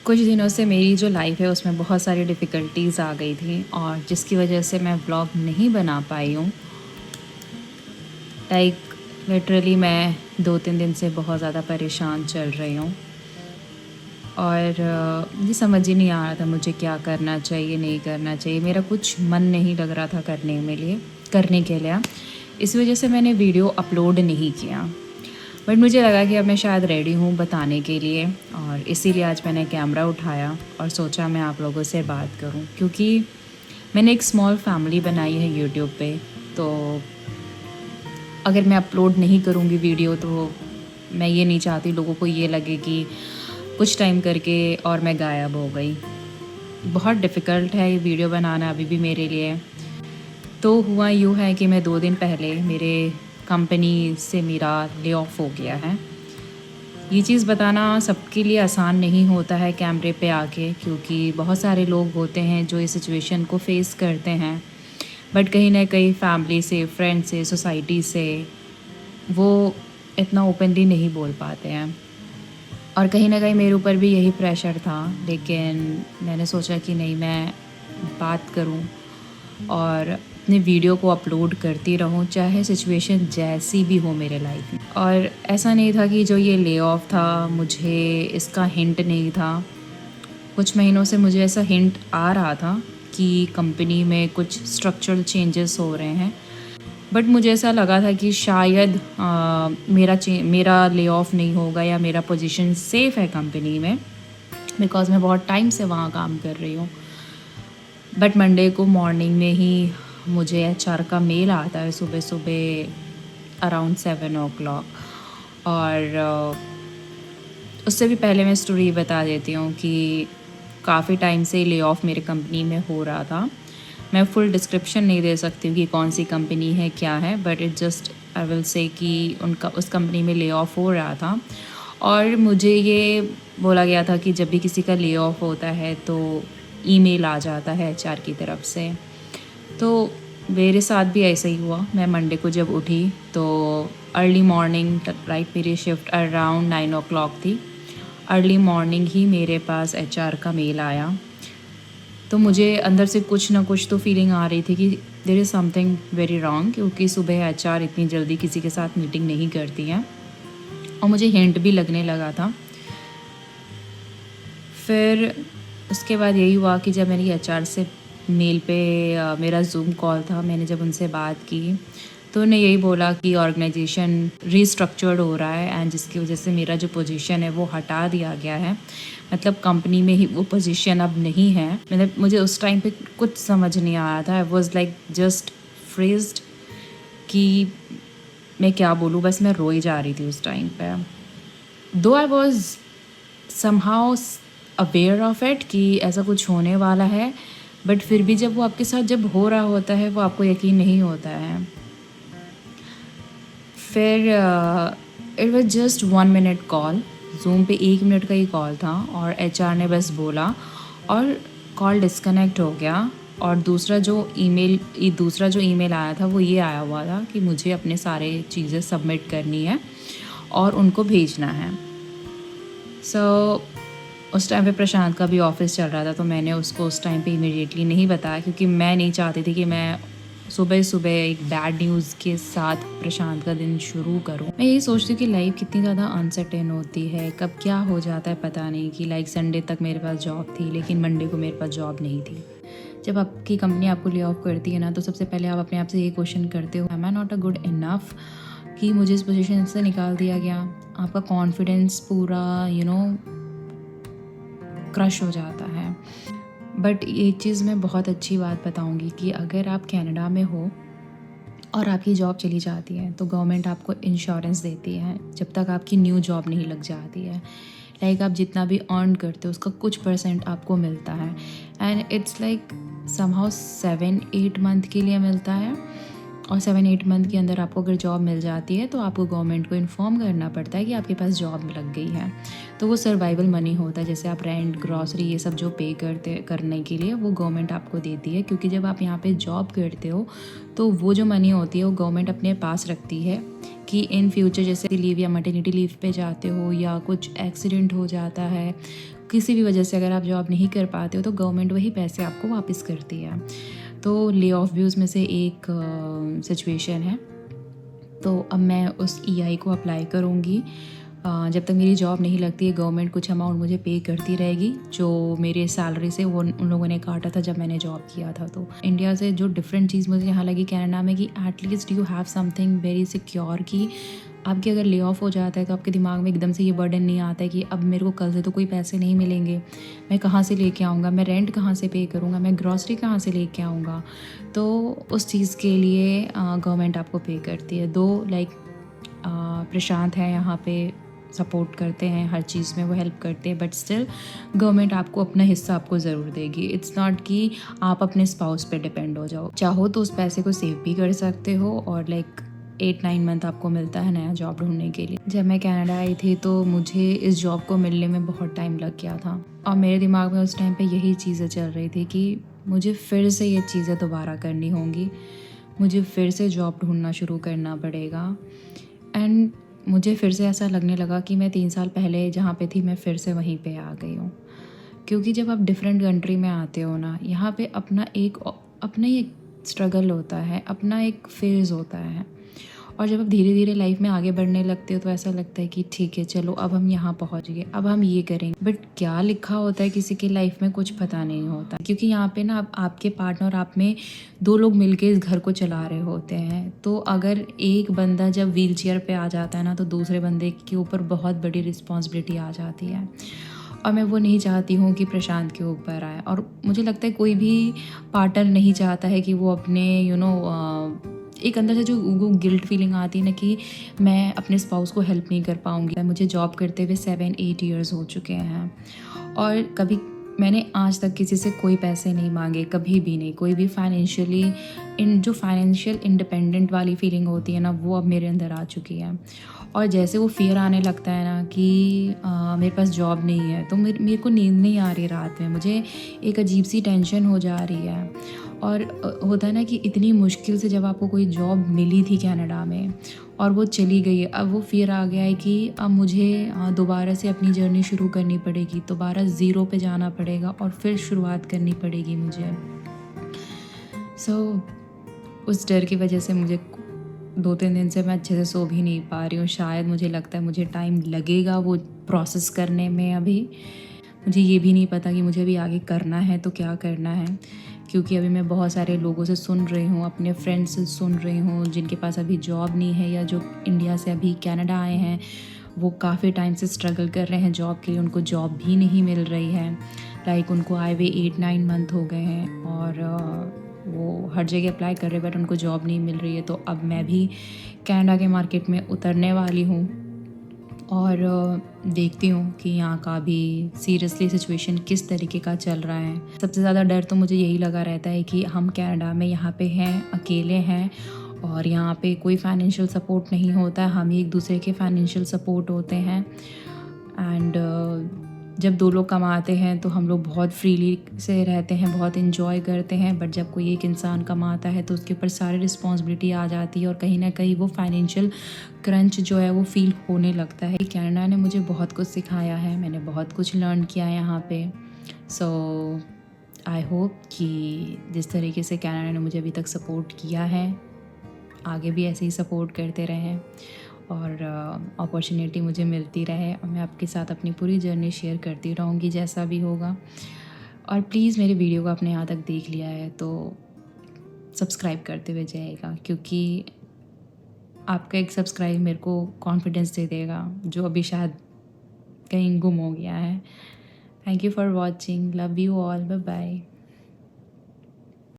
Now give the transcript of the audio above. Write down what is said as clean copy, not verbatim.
कुछ दिनों से मेरी जो लाइफ है उसमें बहुत सारी डिफ़िकल्टीज़ आ गई थी और जिसकी वजह से मैं व्लॉग नहीं बना पाई हूँ। लाइक लिटरली मैं 2-3 दिन से बहुत ज़्यादा परेशान चल रही हूँ और मुझे समझ ही नहीं आ रहा था मुझे क्या करना चाहिए, नहीं करना चाहिए। मेरा कुछ मन नहीं लग रहा था करने के लिए। इस वजह से मैंने वीडियो अपलोड नहीं किया। बट मुझे लगा कि अब मैं शायद रेडी हूँ बताने के लिए और इसीलिए आज मैंने कैमरा उठाया और सोचा मैं आप लोगों से बात करूँ, क्योंकि मैंने एक स्मॉल फैमिली बनाई है यूट्यूब पे। तो अगर मैं अपलोड नहीं करूँगी वीडियो तो मैं ये नहीं चाहती लोगों को ये लगे कि कुछ टाइम करके और मैं गायब हो गई। बहुत डिफ़िकल्ट है ये वीडियो बनाना अभी भी मेरे लिए। तो हुआ यूँ है कि मैं 2 दिन पहले मेरे कंपनी से मेरा ले ऑफ हो गया है। ये चीज़ बताना सबके लिए आसान नहीं होता है कैमरे पे आके, क्योंकि बहुत सारे लोग होते हैं जो इस सिचुएशन को फेस करते हैं। बट कहीं न कहीं फैमिली से, फ्रेंड से, सोसाइटी से वो इतना ओपनली नहीं बोल पाते हैं। और कहीं न कहीं मेरे ऊपर भी यही प्रेशर था, लेकिन मैंने सोचा कि नहीं, मैं बात करूं और अपने वीडियो को अपलोड करती रहूं, चाहे सिचुएशन जैसी भी हो मेरे लाइफ में। और ऐसा नहीं था कि जो ये ले ऑफ था मुझे इसका हिंट नहीं था। कुछ महीनों से मुझे ऐसा हिंट आ रहा था कि कंपनी में कुछ स्ट्रक्चरल चेंजेस हो रहे हैं। बट मुझे ऐसा लगा था कि शायद मेरा ले ऑफ नहीं होगा या मेरा पोजीशन सेफ़ है कंपनी में, बिकॉज़ मैं बहुत टाइम से वहाँ काम कर रही हूँ। बट मंडे को मॉर्निंग में ही मुझे एचआर का मेल आता है सुबह सुबह अराउंड 7 o'clock। और उससे भी पहले मैं स्टोरी बता देती हूँ कि काफ़ी टाइम से ले ऑफ मेरे कंपनी में हो रहा था। मैं फुल डिस्क्रिप्शन नहीं दे सकती हूँ कि कौन सी कंपनी है, क्या है, but it just I will say कि उनका उस कंपनी में ले ऑफ हो रहा था। और मुझे ये बोला गया था कि जब भी किसी का ले ऑफ होता है तो ईमेल आ जाता है एचआर की तरफ से। तो मेरे साथ भी ऐसा ही हुआ। मैं मंडे को जब उठी तो अर्ली मॉर्निंग, राइट, मेरी शिफ्ट अराउंड 9 o'clock थी। अर्ली मॉर्निंग ही मेरे पास एचआर का मेल आया। तो मुझे अंदर से कुछ ना कुछ तो फीलिंग आ रही थी कि there is something very wrong, क्योंकि सुबह एचआर इतनी जल्दी किसी के साथ मीटिंग नहीं करती हैं। और मुझे हिंट भी लगने लगा था। फिर उसके बाद यही हुआ कि जब मेरी एचआर से मेल पे मेरा ज़ूम कॉल था, मैंने जब उनसे बात की तो उन्होंने यही बोला कि ऑर्गेनाइजेशन रीस्ट्रक्चर्ड हो रहा है एंड जिसकी वजह से मेरा जो पोजीशन है वो हटा दिया गया है। मतलब कंपनी में ही वो पोजीशन अब नहीं है। मतलब मुझे उस टाइम पे कुछ समझ नहीं आ रहा था। I was like just freezed कि मैं क्या बोलूँ, बस मैं रोई जा रही थी उस टाइम पे। दो I was somehow aware of it कि ऐसा कुछ होने वाला है, बट फिर भी जब वो आपके साथ जब हो रहा होता है वो आपको यकीन नहीं होता है। फिर it was just 1 minute call, zoom पे 1 मिनट का ही कॉल था और एचआर ने बस बोला और कॉल डिस्कनेक्ट हो गया। और दूसरा जो ईमेल आया था वो ये आया हुआ था कि मुझे अपने सारे चीज़ें सबमिट करनी है और उनको भेजना है। उस टाइम पे प्रशांत का भी ऑफिस चल रहा था, तो मैंने उसको उस टाइम पे इमीडिएटली नहीं बताया, क्योंकि मैं नहीं चाहती थी कि मैं सुबह सुबह एक बैड न्यूज़ के साथ प्रशांत का दिन शुरू करूं। मैं यही सोचती हूँ कि लाइफ कितनी ज़्यादा अनसर्टेन होती है, कब क्या हो जाता है पता नहीं। कि लाइक संडे तक मेरे पास जॉब थी, लेकिन मंडे को मेरे पास जॉब नहीं थी। जब आपकी कंपनी आपको ले ऑफ करती है ना, तो सबसे पहले आप अपने आप से ये क्वेश्चन करते हो, am I not a good enough कि मुझे इस पोजीशन से निकाल दिया गया। आपका कॉन्फिडेंस पूरा क्रश हो जाता है। बट एक चीज़ मैं बहुत अच्छी बात बताऊंगी कि अगर आप कनाडा में हो और आपकी जॉब चली जाती है तो गवर्नमेंट आपको इंश्योरेंस देती है जब तक आपकी न्यू जॉब नहीं लग जाती है। लाइक आप जितना भी अर्न करते हो उसका कुछ परसेंट आपको मिलता है and it's like somehow 7-8 month के लिए मिलता है। और 7-8 मंथ के अंदर आपको अगर जॉब मिल जाती है तो आपको गवर्नमेंट को इन्फॉर्म करना पड़ता है कि आपके पास जॉब लग गई है। तो वो सर्वाइवल मनी होता है, जैसे आप रेंट, ग्रॉसरी, ये सब जो पे करने के लिए वो गवर्नमेंट आपको देती है। क्योंकि जब आप यहाँ पे जॉब करते हो तो वो जो मनी होती है वो गवर्नमेंट अपने पास रखती है कि इन फ्यूचर जैसे लीव या मटर्निटी लीव पे जाते हो या कुछ एक्सीडेंट हो जाता है, किसी भी वजह से अगर आप जॉब नहीं कर पाते हो तो गवर्नमेंट वही पैसे आपको वापस करती है। तो ले ऑफ भी उसमें से एक सिचुएशन है। तो अब मैं उस ईआई को अप्लाई करूँगी। जब तक मेरी जॉब नहीं लगती है गवर्नमेंट कुछ अमाउंट मुझे पे करती रहेगी, जो मेरे सैलरी से वो उन लोगों ने काटा था जब मैंने जॉब किया था। तो इंडिया से जो डिफरेंट चीज़ मुझे यहाँ लगी कनाडा में कि at least you have something very secure, कि आपके अगर ले ऑफ हो जाता है तो आपके दिमाग में एकदम से ये बर्डन नहीं आता है कि अब मेरे को कल से तो कोई पैसे नहीं मिलेंगे, मैं कहाँ से लेके आऊँगा, मैं रेंट कहाँ से पे करूँगा, मैं ग्रॉसरी कहाँ से लेके आऊँगा। तो उस चीज़ के लिए गवर्नमेंट आपको पे करती है। दो लाइक प्रशांत है यहाँ पे, सपोर्ट करते हैं हर चीज़ में, वो हेल्प करते हैं, बट स्टिल गवर्नमेंट आपको अपना हिस्सा आपको ज़रूर देगी। इट्स नॉट कि आप अपने स्पाउस पे डिपेंड हो जाओ। चाहो तो उस पैसे को सेव भी कर सकते हो, और लाइक 8-9 मंथ आपको मिलता है नया जॉब ढूंढने के लिए। जब मैं कनाडा आई थी तो मुझे इस जॉब को मिलने में बहुत टाइम लग गया था, और मेरे दिमाग में उस टाइम पे यही चीज़ें चल रही थी कि मुझे फिर से ये चीज़ें दोबारा करनी होंगी, मुझे फिर से जॉब ढूंढना शुरू करना पड़ेगा। एंड मुझे फिर से ऐसा लगने लगा कि मैं 3 साल पहले जहाँ पे थी मैं फिर से वहीं पे आ गई हूँ। क्योंकि जब आप डिफरेंट कंट्री में आते हो ना, यहाँ पे अपना ही एक स्ट्रगल होता है, अपना एक फेज़ होता है। और जब आप धीरे धीरे लाइफ में आगे बढ़ने लगते हो तो ऐसा लगता है कि ठीक है चलो अब हम यहाँ पहुँच गए, अब हम ये करेंगे। बट क्या लिखा होता है किसी की लाइफ में कुछ पता नहीं होता, क्योंकि यहाँ पे ना आपके पार्टनर और आप में 2 लोग मिलके इस घर को चला रहे होते हैं। तो अगर एक बंदा जब व्हील चेयर पर आ जाता है ना, तो दूसरे बंदे के ऊपर बहुत बड़ी रिस्पॉन्सिबिलिटी आ जाती है। और मैं वो नहीं चाहती हूँ कि प्रशांत के ऊपर आए, और मुझे लगता है कोई भी पार्टनर नहीं चाहता है कि वो अपने एक अंदर से जो वो गिल्ट फीलिंग आती है ना कि मैं अपने स्पाउस को हेल्प नहीं कर पाऊँगी। मुझे जॉब करते हुए 7-8 ईयर्स हो चुके हैं, और कभी मैंने आज तक किसी से कोई पैसे नहीं मांगे, कभी भी नहीं। कोई भी जो फाइनेंशियल इंडिपेंडेंट वाली फीलिंग होती है ना, वो अब मेरे अंदर आ चुकी है। और जैसे वो फियर आने लगता है ना कि मेरे पास जॉब नहीं है, तो मेरे को नींद नहीं आ रही रात में, मुझे एक अजीब सी टेंशन हो जा रही है। और होता है ना कि इतनी मुश्किल से जब आपको कोई जॉब मिली थी कनाडा में और वो चली गई है, अब वो फियर आ गया है कि अब मुझे दोबारा से अपनी जर्नी शुरू करनी पड़ेगी, दोबारा ज़ीरो पे जाना पड़ेगा और फिर शुरुआत करनी पड़ेगी मुझे। उस डर की वजह से मुझे 2-3 दिन से मैं अच्छे से सो भी नहीं पा रही हूँ। शायद मुझे लगता है मुझे टाइम लगेगा वो प्रोसेस करने में। अभी मुझे ये भी नहीं पता कि मुझे अभी आगे करना है तो क्या करना है, क्योंकि अभी मैं बहुत सारे लोगों से सुन रही हूँ, अपने फ्रेंड्स से सुन रही हूँ जिनके पास अभी जॉब नहीं है, या जो इंडिया से अभी कनाडा आए हैं वो काफ़ी टाइम से स्ट्रगल कर रहे हैं जॉब के लिए, उनको जॉब भी नहीं मिल रही है। लाइक उनको आए हुए 8-9 मंथ हो गए हैं, और वो हर जगह अप्लाई कर रहे हैं बट उनको जॉब नहीं मिल रही है। तो अब मैं भी कनाडा के मार्केट में उतरने वाली हूँ, और देखती हूँ कि यहाँ का भी सीरियसली सिचुएशन किस तरीके का चल रहा है। सबसे ज़्यादा डर तो मुझे यही लगा रहता है कि हम कनाडा में यहाँ पे हैं, अकेले हैं, और यहाँ पे कोई फाइनेंशियल सपोर्ट नहीं होता है, हम ही एक दूसरे के फाइनेंशियल सपोर्ट होते हैं। एंड जब 2 लोग कमाते हैं तो हम लोग बहुत फ्रीली से रहते हैं, बहुत इन्जॉय करते हैं, बट जब कोई एक इंसान कमाता है तो उसके ऊपर सारी रिस्पॉन्सिबिलिटी आ जाती है, और कहीं ना कहीं वो फाइनेंशियल क्रंच जो है वो फील होने लगता है। कनाडा ने मुझे बहुत कुछ सिखाया है, मैंने बहुत कुछ लर्न किया है यहाँ पे। सो आई होप कि जिस तरीके से कनाडा ने मुझे अभी तक सपोर्ट किया है आगे भी ऐसे ही सपोर्ट करते रहें, और अपॉर्चुनिटी मुझे मिलती रहे, और मैं आपके साथ अपनी पूरी जर्नी शेयर करती रहूँगी जैसा भी होगा। और प्लीज़ मेरे वीडियो को आपने यहाँ तक देख लिया है तो सब्सक्राइब करते हुए जाइएगा, क्योंकि आपका एक सब्सक्राइब मेरे को कॉन्फिडेंस दे देगा जो अभी शायद कहीं गुम हो गया है। Thank you for watching, love you all, bye bye.